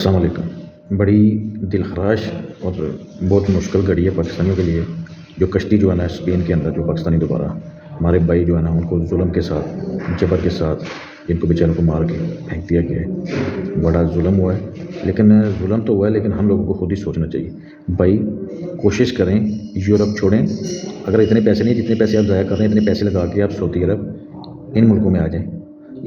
السلام علیکم۔ بڑی دلخراش اور بہت مشکل گھڑی ہے پاکستانیوں کے لیے، جو کشتی جو ہے نا اسپین کے اندر جو پاکستانی دوبارہ ہمارے بھائی جو ہے نا ان کو ظلم کے ساتھ جبر کے ساتھ ان کو بیچاروں کو مار کے پھینک دیا گیا ہے۔ بڑا ظلم ہوا ہے، لیکن ظلم تو ہوا ہے لیکن ہم لوگوں کو خود ہی سوچنا چاہیے۔ بھائی کوشش کریں، یورپ چھوڑیں، اگر اتنے پیسے نہیں جتنے پیسے آپ ضائع کر رہے ہیں اتنے پیسے لگا کے آپ سعودی عرب ان ملکوں میں آ جائیں،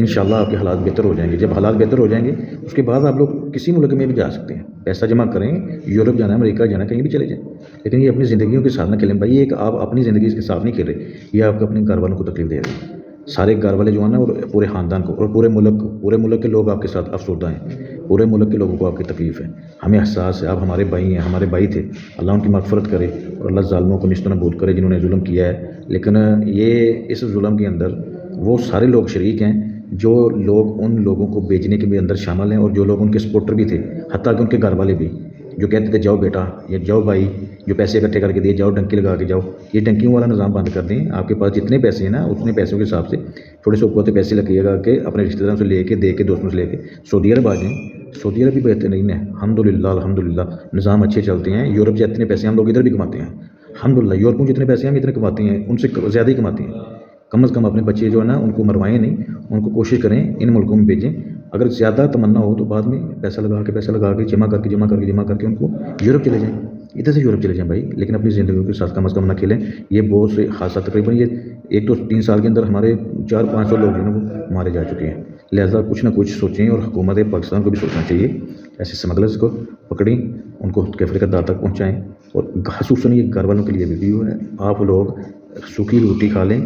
انشاءاللہ آپ کے حالات بہتر ہو جائیں گے۔ جب حالات بہتر ہو جائیں گے اس کے بعد آپ لوگ کسی ملک میں بھی جا سکتے ہیں، پیسہ جمع کریں، یورپ جانا ہے، امریکہ جانا ہے، کہیں بھی چلے جائیں، لیکن یہ اپنی زندگیوں کے ساتھ نہ کھیلیں۔ بھائی ایک آپ اپنی زندگی کے ساتھ نہیں کھیل رہے، یہ آپ اپنے گھر والوں کو تکلیف دے رہے ہیں، سارے گھر والے جو ہیں نا اور پورے خاندان کو اور پورے ملک کے لوگ آپ کے ساتھ افسردہ ہیں، پورے ملک کے لوگوں کو آپ کی تکلیف ہے۔ ہمیں احساس ہے، آپ ہمارے بھائی ہیں، ہمارے بھائی تھے، اللہ ان کی مغفرت کرے اور اللہ ظالموں کو نشتہ نابود کرے جنہوں نے ظلم کیا ہے۔ لیکن یہ اس ظلم کے اندر وہ سارے لوگ شریک ہیں جو لوگ ان لوگوں کو بیچنے کے بھی اندر شامل ہیں، اور جو لوگ ان کے سپورٹر بھی تھے، حتیٰ کہ ان کے گھر والے بھی جو کہتے تھے جاؤ بیٹا یا جاؤ بھائی، جو پیسے اکٹھے کر کے دیے جاؤ ڈنکی لگا کے جاؤ، یہ ڈنکیوں والا نظام بند کر دیں۔ آپ کے پاس جتنے پیسے ہیں نا اتنے پیسوں کے حساب سے تھوڑے سے اوپر پیسے لگیے گا کہ اپنے رشتہ داروں سے لے کے دے کے دوستوں سے لے کے سعودی عرب آ جائیں۔ سعودی عرب بھی بہترین ہے، الحمدللہ نظام اچھے چلتے ہیں۔ یورپ جتنے پیسے ہم لوگ ادھر بھی کماتے ہیں الحمدللہ، یورپ میں جتنے پیسے ہم اتنے کماتے ہیں ان سے زیادہ ہی کماتے ہیں۔ کم از کم اپنے بچے جو ہے نا ان کو مروائیں نہیں، ان کو کوشش کریں ان ملکوں میں بھیجیں۔ اگر زیادہ تمنا ہو تو بعد میں پیسہ لگا کے جمع کر کے ان کو یورپ چلے جائیں، ادھر سے یورپ چلے جائیں بھائی، لیکن اپنی زندگیوں کے ساتھ کم از کم نہ کھیلیں۔ یہ بہت سے حادثات تقریباً یہ 1-3 سال کے اندر ہمارے 400-500 لوگ جو ہیں وہ مارے جا چکے ہیں۔ لہٰذا کچھ نہ کچھ سوچیں، اور حکومت پاکستان کو بھی سوچنا چاہیے، ایسے اسمگلرز کو پکڑیں، ان کو کیفے کا دار تک پہنچائیں، اور خصوصاً یہ گھر والوں کے لیے ویڈیو ہے، آپ لوگ سوکھی روٹی کھا لیں،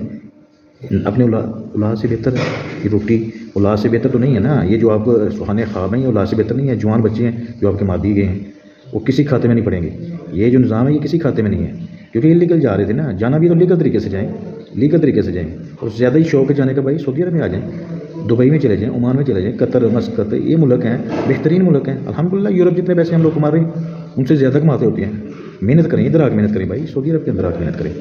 اپنے اولاد سے بہتر ہے یہ روٹی، اولاد سے بہتر تو نہیں ہے نا، یہ جو آپ کو سہانے خواب ہیں یہ اولاد سے بہتر نہیں ہے۔ جوان بچے ہیں جو آپ کے مار دیے گئے ہیں، وہ کسی کھاتے میں نہیں پڑیں گے، یہ جو نظام ہے یہ کسی کھاتے میں نہیں ہے، کیونکہ یہ لیگل جا رہے تھے نا، جانا بھی تو لیگل طریقے سے جائیں، اور زیادہ ہی شوق ہے جانے کا بھائی سعودی عرب میں آ جائیں، دبئی میں چلے جائیں، عمان میں چلے جائیں، قطر، مسقط، یہ ملک ہیں بہترین ملک ہیں الحمدللہ۔ یورپ جتنے پیسے ہم لوگ کما رہے ہیں ان سے زیادہ کماتے ہوتے ہیں۔ محنت کریں، ادھر آ کے محنت کریں بھائی، سعودی عرب کے اندر آ کے محنت کریں۔